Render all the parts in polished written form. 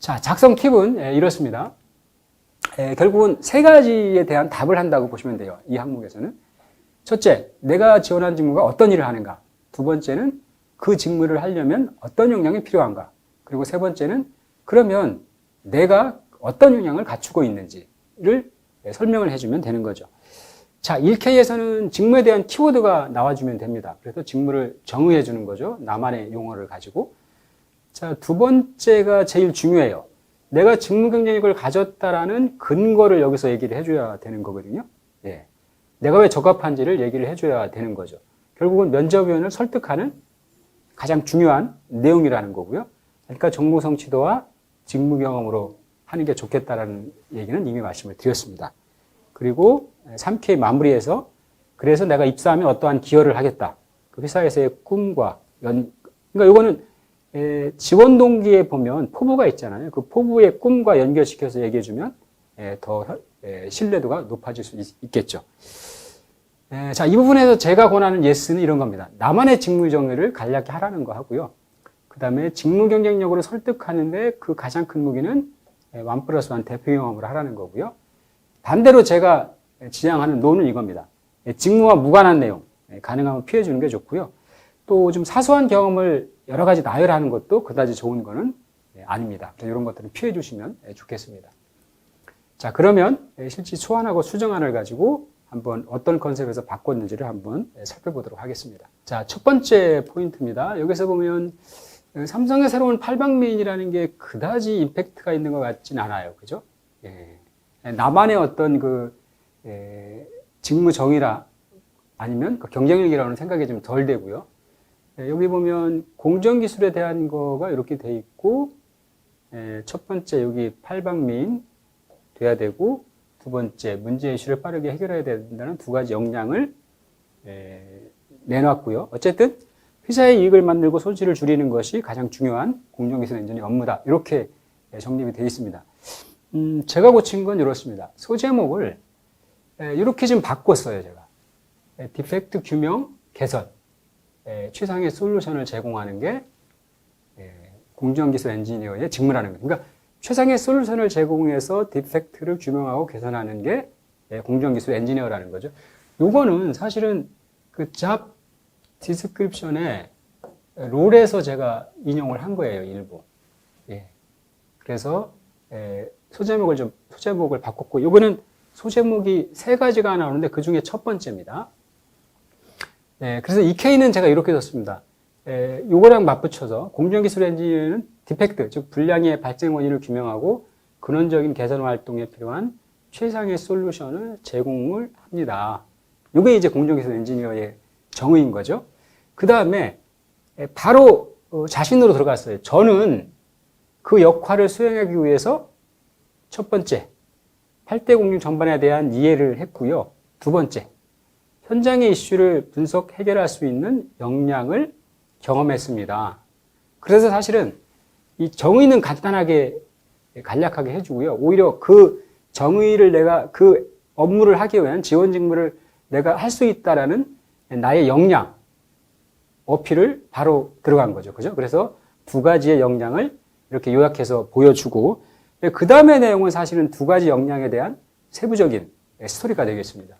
자, 작성 팁은 이렇습니다. 결국은 세 가지에 대한 답을 한다고 보시면 돼요. 이 항목에서는. 첫째, 내가 지원한 직무가 어떤 일을 하는가. 두 번째는 그 직무를 하려면 어떤 역량이 필요한가. 그리고 세 번째는 그러면 내가 어떤 역량을 갖추고 있는지를 설명을 해주면 되는 거죠. 자, 1K에서는 직무에 대한 키워드가 나와주면 됩니다. 그래서 직무를 정의해 주는 거죠. 나만의 용어를 가지고. 자, 두 번째가 제일 중요해요. 내가 직무 경쟁력을 가졌다라는 근거를 여기서 얘기를 해줘야 되는 거거든요. 예. 내가 왜 적합한지를 얘기를 해줘야 되는 거죠. 결국은 면접위원을 설득하는 가장 중요한 내용이라는 거고요. 그러니까 정보 성취도와 직무 경험으로 하는 게 좋겠다라는 얘기는 이미 말씀을 드렸습니다. 그리고 3K 마무리해서 그래서 내가 입사하면 어떠한 기여를 하겠다. 그 회사에서의 꿈과 그러니까 이거는 지원 동기에 보면 포부가 있잖아요. 그 포부의 꿈과 연결시켜서 얘기해주면 더 신뢰도가 높아질 수 있겠죠. 자, 이 부분에서 제가 권하는 예스는 이런 겁니다. 나만의 직무 정의를 간략히 하라는 거 하고요. 그 다음에 직무 경쟁력으로 설득하는데 그 가장 큰 무기는 1+1 대표 경험을 하라는 거고요. 반대로 제가 지향하는 노는 이겁니다. 직무와 무관한 내용, 가능하면 피해주는 게 좋고요. 또 좀 사소한 경험을 여러 가지 나열하는 것도 그다지 좋은 거는 아닙니다. 이런 것들은 피해 주시면 좋겠습니다. 자, 그러면 실제 소환하고 수정안을 가지고 한번 어떤 컨셉에서 바꿨는지를 한번 살펴보도록 하겠습니다. 자, 첫 번째 포인트입니다. 여기서 보면 삼성의 새로운 팔방미인이라는 게 그다지 임팩트가 있는 것 같진 않아요. 그죠? 예. 나만의 어떤 직무 정의라 아니면 그 경쟁력이라는 생각이 좀 덜 되고요. 여기 보면 공정기술에 대한 거가 이렇게 돼 있고, 첫 번째 여기 팔방미인 돼야 되고, 두 번째 문제 이슈를 빠르게 해결해야 된다는 두 가지 역량을 내놨고요. 어쨌든 회사의 이익을 만들고 손실을 줄이는 것이 가장 중요한 공정기술 엔지니어 업무다. 이렇게 정립이 되어 있습니다. 제가 고친 건 이렇습니다. 소제목을 이렇게 좀 바꿨어요, 제가. 디펙트 규명, 개선. 최상의 솔루션을 제공하는 게 공정기술 엔지니어의 직무라는 거예요. 그러니까 최상의 솔루션을 제공해서 디펙트를 규명하고 개선하는 게 공정기술 엔지니어라는 거죠. 요거는 사실은 그 잡 디스크립션의 롤에서 제가 인용을 한 거예요, 일부. 예. 그래서 소제목을 바꿨고, 요거는 소제목이 세 가지가 나오는데 그 중에 첫 번째입니다. 그래서 이 K는 제가 이렇게 썼습니다. 요거랑 맞붙여서 공정기술 엔지니어는 디펙트, 즉 불량의 발생 원인을 규명하고 근원적인 개선 활동에 필요한 최상의 솔루션을 제공을 합니다. 요게 이제 공정기술 엔지니어의 정의인 거죠. 그 다음에 바로 자신으로 들어갔어요. 저는 그 역할을 수행하기 위해서 첫 번째, 8대 공유 전반에 대한 이해를 했고요. 두 번째, 현장의 이슈를 분석, 해결할 수 있는 역량을 경험했습니다. 그래서 사실은 이 정의는 간단하게, 간략하게 해주고요. 오히려 그 정의를 내가 그 업무를 하기 위한 지원 직무를 내가 할 수 있다라는 나의 역량, 어필을 바로 들어간 거죠. 그죠? 그래서 두 가지의 역량을 이렇게 요약해서 보여주고, 그 다음의 내용은 사실은 두 가지 역량에 대한 세부적인 스토리가 되겠습니다.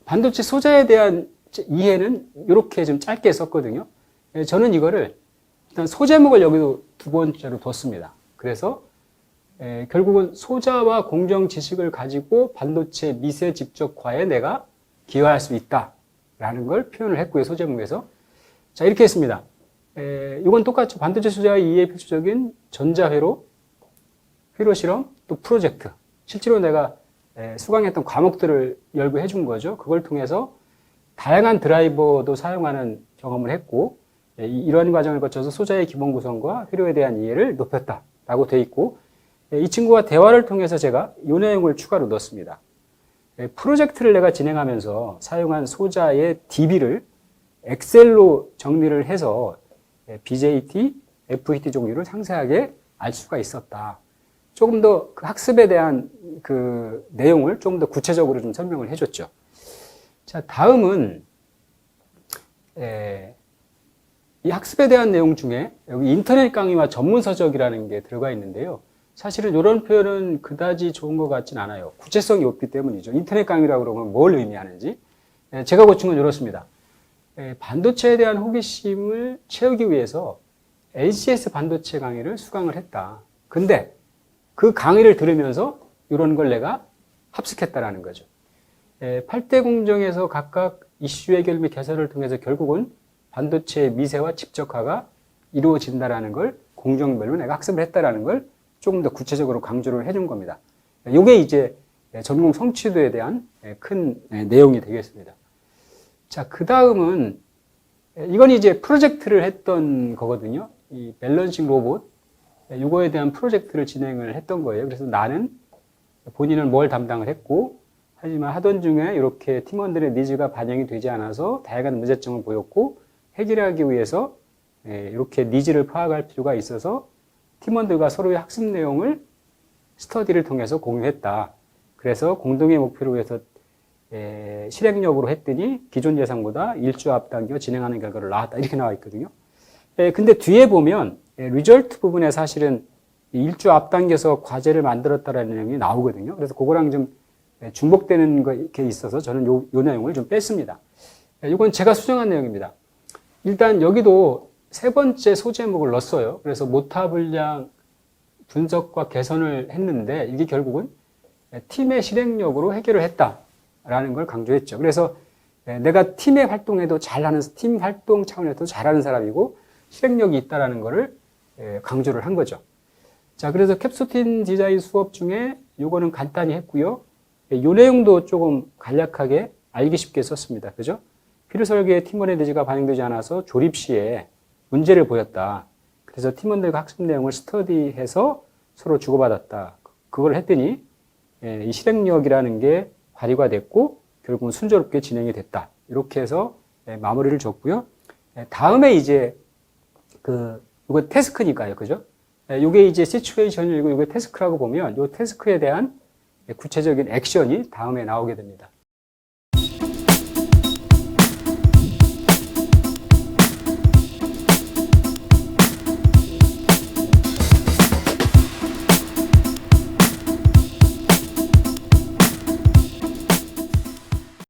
반도체 소재에 대한 이해는 이렇게 좀 짧게 썼거든요. 저는 이거를 일단 소제목을 여기도 두 번째로 뒀습니다. 그래서 결국은 소자와 공정 지식을 가지고 반도체 미세 집적화에 내가 기여할 수 있다라는 걸 표현을 했고요. 소제목에서. 자, 이렇게 했습니다. 이건 똑같죠. 반도체 소재의 이해 필수적인 전자회로, 회로 실험, 또 프로젝트. 실제로 내가 수강했던 과목들을 열거해 준 거죠. 그걸 통해서 다양한 드라이버도 사용하는 경험을 했고, 이러한 과정을 거쳐서 소자의 기본 구성과 회로에 대한 이해를 높였다라고 돼 있고, 이 친구와 대화를 통해서 제가 이 내용을 추가로 넣었습니다. 프로젝트를 내가 진행하면서 사용한 소자의 DB를 엑셀로 정리를 해서 BJT, FET 종류를 상세하게 알 수가 있었다. 조금 더 학습에 대한 그 내용을 조금 더 구체적으로 좀 설명을 해줬죠. 자, 다음은 이 학습에 대한 내용 중에 여기 인터넷 강의와 전문 서적이라는 게 들어가 있는데요. 사실은 이런 표현은 그다지 좋은 것 같진 않아요. 구체성이 없기 때문이죠. 인터넷 강의라고 그러면 뭘 의미하는지. 제가 고친 건 이렇습니다. 반도체에 대한 호기심을 채우기 위해서 LCS 반도체 강의를 수강을 했다. 근데 그 강의를 들으면서 이런 걸 내가 합숙했다라는 거죠. 8대 공정에서 각각 이슈 해결 및 개선을 통해서 결국은 반도체의 미세와 집적화가 이루어진다라는 걸 공정별로 내가 학습을 했다라는 걸 조금 더 구체적으로 강조를 해준 겁니다. 이게 이제 전공 성취도에 대한 큰 내용이 되겠습니다. 자, 그 다음은 이건 이제 프로젝트를 했던 거거든요. 이 밸런싱 로봇 이거에 대한 프로젝트를 진행을 했던 거예요. 그래서 나는 본인은 뭘 담당을 했고 하지만 하던 중에 이렇게 팀원들의 니즈가 반영이 되지 않아서 다양한 문제점을 보였고 해결하기 위해서 이렇게 니즈를 파악할 필요가 있어서 팀원들과 서로의 학습 내용을 스터디를 통해서 공유했다. 그래서 공동의 목표를 위해서 실행력으로 했더니 기존 예상보다 1주 앞당겨 진행하는 결과를 나왔다. 이렇게 나와 있거든요. 근데 뒤에 보면 리절트 부분에 사실은 1주 앞당겨서 과제를 만들었다라는 내용이 나오거든요. 그래서 그거랑 좀 중복되는 게 있어서 저는 요 내용을 좀 뺐습니다. 이건 제가 수정한 내용입니다. 일단 여기도 세 번째 소제목을 넣었어요. 그래서 모타 분량 분석과 개선을 했는데 이게 결국은 팀의 실행력으로 해결을 했다라는 걸 강조했죠. 그래서 내가 팀의 활동에도 잘하는, 팀 활동 차원에서 잘하는 사람이고 실행력이 있다라는 거를 강조를 한 거죠. 자, 그래서 캡스톤 디자인 수업 중에 요거는 간단히 했고요. 요 내용도 조금 간략하게 알기 쉽게 썼습니다. 그죠? 필요 설계에 팀원의 니즈가 반영되지 않아서 조립 시에 문제를 보였다. 그래서 팀원들과 학습 내용을 스터디해서 서로 주고받았다. 그걸 했더니 이 실행력이라는 게 발휘가 됐고 결국은 순조롭게 진행이 됐다. 이렇게 해서 마무리를 줬고요. 다음에 이제 이거 태스크니까요. 그죠? 이게 이제 시츄에이션이고 이게 태스크라고 보면 이 태스크에 대한 구체적인 액션이 다음에 나오게 됩니다.